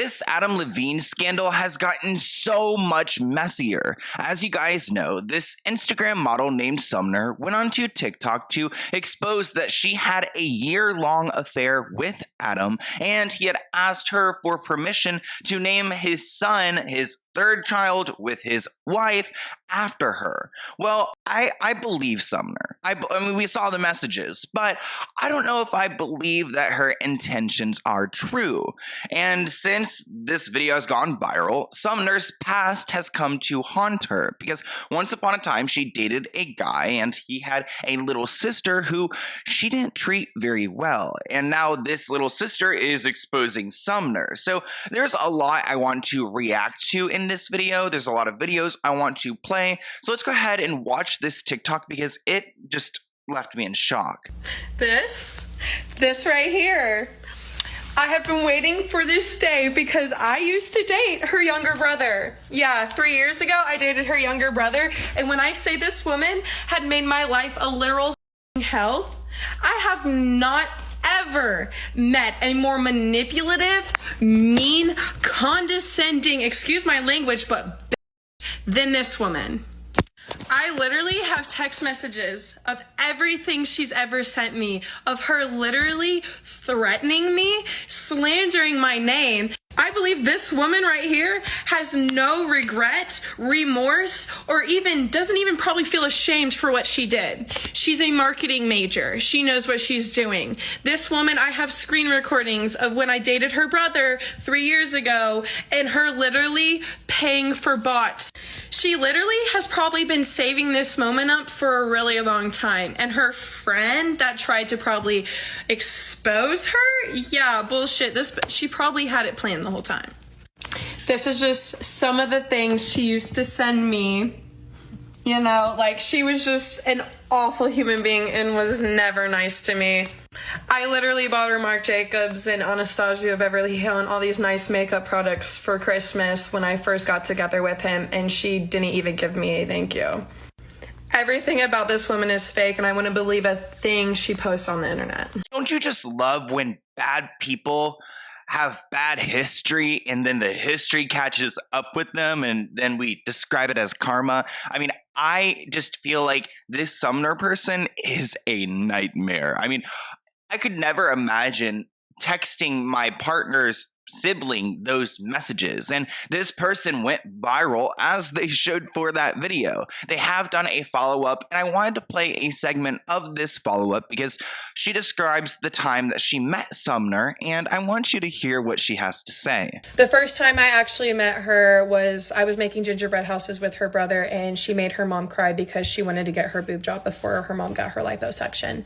This Adam Levine scandal has gotten so much messier. As you guys know, this Instagram model named Sumner went onto TikTok to expose that she had a year-long affair with Adam, and he had asked her for permission to name his son, his third child with his wife, after her. Well, I believe Sumner. I mean, we saw the messages, but I don't know if I believe that her intentions are true. And since this video has gone viral, Sumner's past has come to haunt her, because once upon a time she dated a guy and he had a little sister who she didn't treat very well. And now this little sister is exposing Sumner. So there's a lot I want to react to in this video. There's a lot of videos I want to play. So let's go ahead and watch this TikTok because it just left me in shock. This right here. I have been waiting for this day because I used to date her younger brother. Yeah, 3 years ago, I dated her younger brother. And when I say this woman had made my life a literal hell, I have not ever met a more manipulative, mean, condescending, excuse my language, but than this woman. I literally have text messages of everything she's ever sent me, of her literally threatening me, slandering my name. I believe this woman right here has no regret, remorse, or doesn't even probably feel ashamed for what she did. She's a marketing major. She knows what she's doing. This woman, I have screen recordings of when I dated her brother 3 years ago and her literally paying for bots. She literally has probably been saving this moment up for a really long time. And her friend that tried to probably expose her, yeah, bullshit. She probably had it planned the whole time. This is just some of the things she used to send me. You know, like, she was just an awful human being and was never nice to me. I literally bought her Marc Jacobs and Anastasia Beverly Hills and all these nice makeup products for Christmas when I first got together with him, and she didn't even give me a thank you. Everything about this woman is fake, and I wouldn't believe a thing she posts on the internet. Don't you just love when bad people have bad history and then the history catches up with them and then we describe it as karma? I mean, I just feel like this Sumner person is a nightmare. I mean, I could never imagine texting my partner's sibling those messages, and this person went viral as they should for that video. They have done a follow-up, and I wanted to play a segment of this follow-up because she describes the time that she met Sumner, and I want you to hear what she has to say. The first time I actually met her was I was making gingerbread houses with her brother, and she made her mom cry because she wanted to get her boob job before her mom got her liposuction.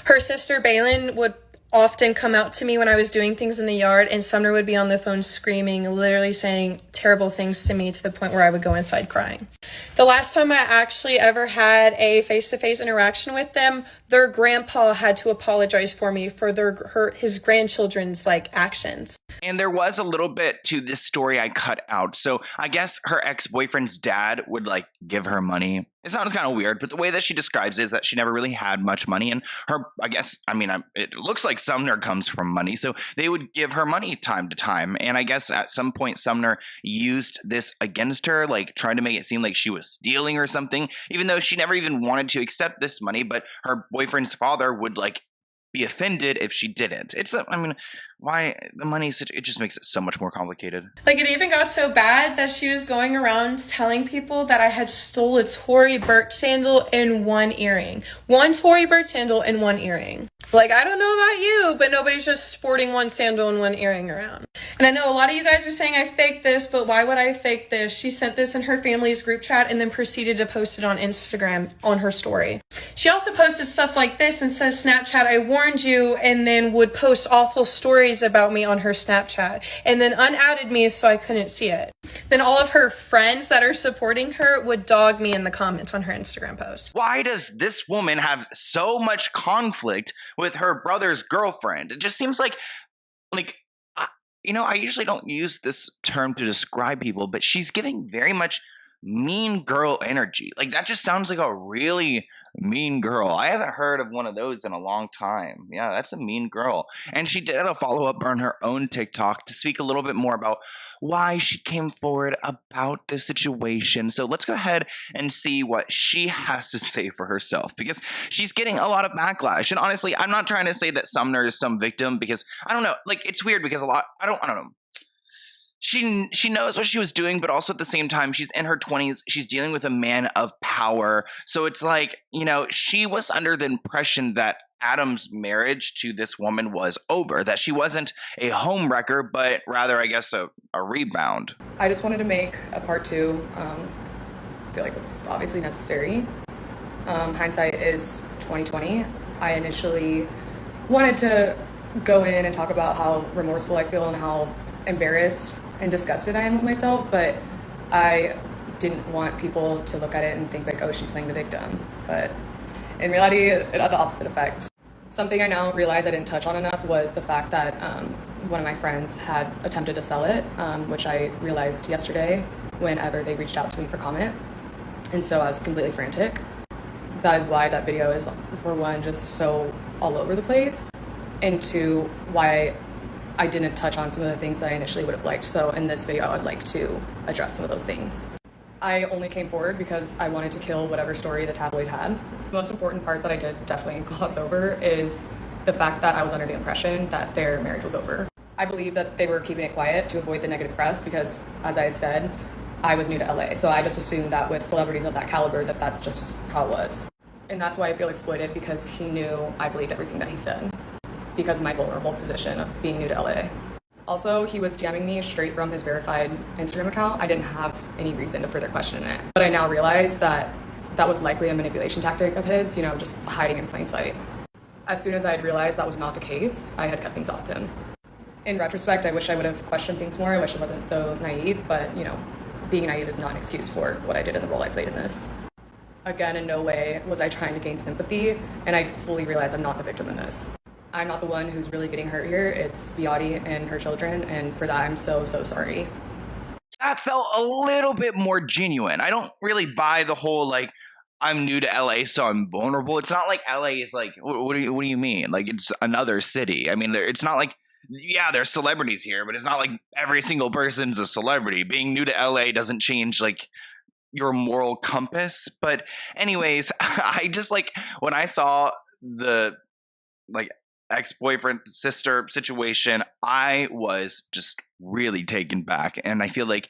Her sister Bailyn would often come out to me when I was doing things in the yard, and Sumner would be on the phone screaming, literally saying terrible things to me to the point where I would go inside crying. The last time I actually ever had a face-to-face interaction with them, their grandpa had to apologize for me for his grandchildren's actions. And there was a little bit to this story I cut out. So I guess her ex-boyfriend's dad would give her money. It sounds kind of weird, but the way that she describes it is that she never really had much money. And it looks like Sumner comes from money. So they would give her money time to time. And I guess at some point Sumner used this against her, trying to make it seem like she was stealing or something, even though she never even wanted to accept this money. But her boyfriend's father would be offended if she didn't. Why the money is it just makes it so much more complicated. It even got so bad that she was going around telling people that I had stole a Tory Burch sandal and one earring. One Tory Burch sandal and one earring. I don't know about you, but nobody's just sporting one sandal and one earring around. And I know a lot of you guys are saying I faked this, but why would I fake this? She sent this in her family's group chat and then proceeded to post it on Instagram on her story. She also posted stuff like this and says, Snapchat, I warned you, and then would post awful stories about me on her Snapchat, and then unadded me so I couldn't see it. Then all of her friends that are supporting her would dog me in the comments on her Instagram posts. Why does this woman have so much conflict with her brother's girlfriend? It just seems I usually don't use this term to describe people, but she's giving very much mean girl energy. That just sounds like a really Mean girl. I haven't heard of one of those in a long time. Yeah, that's a mean girl. And she did a follow up on her own TikTok to speak a little bit more about why she came forward about this situation. So let's go ahead and see what she has to say for herself, because she's getting a lot of backlash. And honestly, I'm not trying to say that Sumner is some victim, because I don't know. Like, it's weird because I don't know. She knows what she was doing, but also at the same time, she's in her 20s. She's dealing with a man of power. So it's like, she was under the impression that Adam's marriage to this woman was over, that she wasn't a homewrecker, but rather, I guess, a rebound. I just wanted to make a part two. I feel like it's obviously necessary. Hindsight is 2020. I initially wanted to go in and talk about how remorseful I feel and how embarrassed and disgusted I am with myself, but I didn't want people to look at it and think like, oh, she's playing the victim. But in reality, it had the opposite effect. Something I now realize I didn't touch on enough was the fact that one of my friends had attempted to sell it, which I realized yesterday whenever they reached out to me for comment. And so I was completely frantic. That is why that video is, for one, just so all over the place, and two, why I didn't touch on some of the things that I initially would have liked. So in this video, I would like to address some of those things. I only came forward because I wanted to kill whatever story the tabloid had. The most important part that I did definitely gloss over is the fact that I was under the impression that their marriage was over. I believe that they were keeping it quiet to avoid the negative press because, as I had said, I was new to LA. So I just assumed that with celebrities of that caliber, that that's just how it was. And that's why I feel exploited, because he knew I believed everything that he said, because of my vulnerable position of being new to LA. Also, he was DMing me straight from his verified Instagram account. I didn't have any reason to further question it. But I now realize that that was likely a manipulation tactic of his, just hiding in plain sight. As soon as I had realized that was not the case, I had cut things off with him. In retrospect, I wish I would have questioned things more. I wish I wasn't so naive, but being naive is not an excuse for what I did in the role I played in this. Again, in no way was I trying to gain sympathy, and I fully realize I'm not the victim in this. I'm not the one who's really getting hurt here. It's Beati and her children, and for that, I'm so, so sorry. That felt a little bit more genuine. I don't really buy the whole, I'm new to LA, so I'm vulnerable. It's not like LA is like, what do you mean? Like, it's another city. I mean, it's not like, yeah, there's celebrities here, but it's not like every single person's a celebrity. Being new to LA doesn't change, your moral compass. But anyways, I just, when I saw the, ex-boyfriend sister situation, I was just really taken back. And I feel like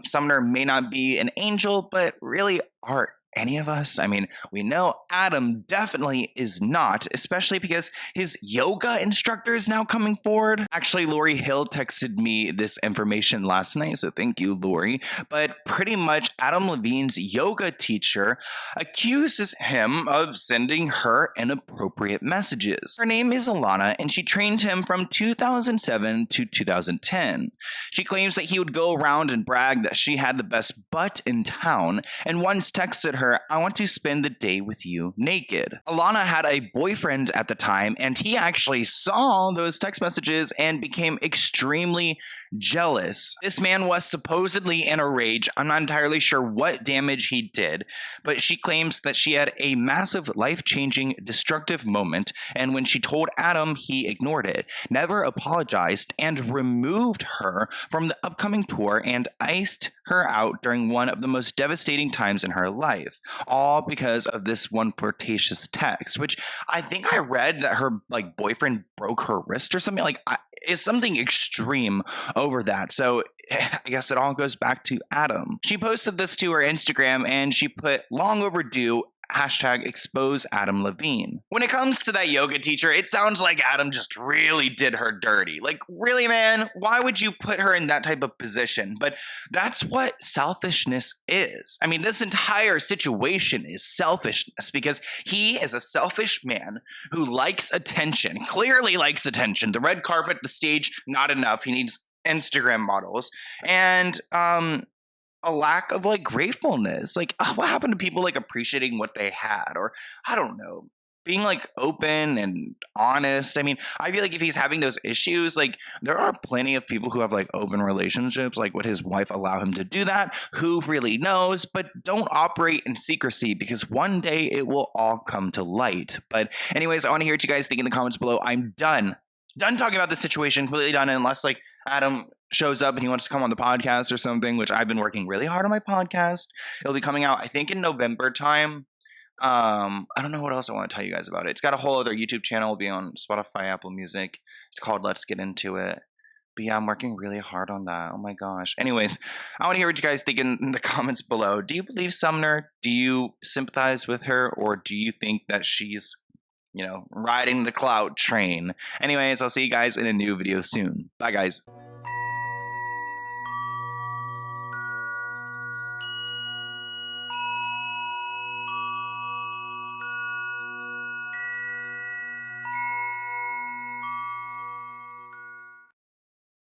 Sumner may not be an angel, but really are any of us? I mean, we know Adam definitely is not, especially because his yoga instructor is now coming forward. Actually, Lori Hill texted me this information last night, so thank you, Lori. But pretty much Adam Levine's yoga teacher accuses him of sending her inappropriate messages. Her name is Alana, and she trained him from 2007 to 2010. She claims that he would go around and brag that she had the best butt in town, and once texted her, "I want to spend the day with you naked." Alana had a boyfriend at the time, and he actually saw those text messages and became extremely jealous. This man was supposedly in a rage. I'm not entirely sure what damage he did, but she claims that she had a massive life-changing destructive moment, and when she told Adam, he ignored it, never apologized, and removed her from the upcoming tour and iced her out during one of the most devastating times in her life, all because of this one flirtatious text, which I think I read that her boyfriend broke her wrist or something. It's something extreme over that. So I guess it all goes back to Adam. She posted this to her Instagram and she put "long overdue, #expose Adam Levine." When it comes to that yoga teacher, it sounds like Adam just really did her dirty. Really, man? Why would you put her in that type of position? But that's what selfishness is. I mean, this entire situation is selfishness because he is a selfish man who likes attention, clearly likes attention. The red carpet, the stage, not enough. He needs Instagram models. And, a lack of gratefulness. What happened to people appreciating what they had? Or I don't know. being like open and honest. I mean, I feel like if he's having those issues, like there are plenty of people who have like open relationships. Like, would his wife allow him to do that? Who really knows? But don't operate in secrecy, because one day it will all come to light. But anyways, I want to hear what you guys think in the comments below. I'm done talking about this situation, completely done, unless like Adam shows up and he wants to come on the podcast or something, which I've been working really hard on my podcast. It'll be coming out, I think, in November time. I don't know what else I want to tell you guys about it. It's got a whole other YouTube channel. It'll be on Spotify, Apple Music. It's called Let's Get Into It. But yeah, I'm working really hard on that. Oh my gosh. Anyways, I want to hear what you guys think in the comments below. Do you believe Sumner? Do you sympathize with her? Or do you think that she's, you know, riding the clout train? Anyways, I'll see you guys in a new video soon. Bye, guys.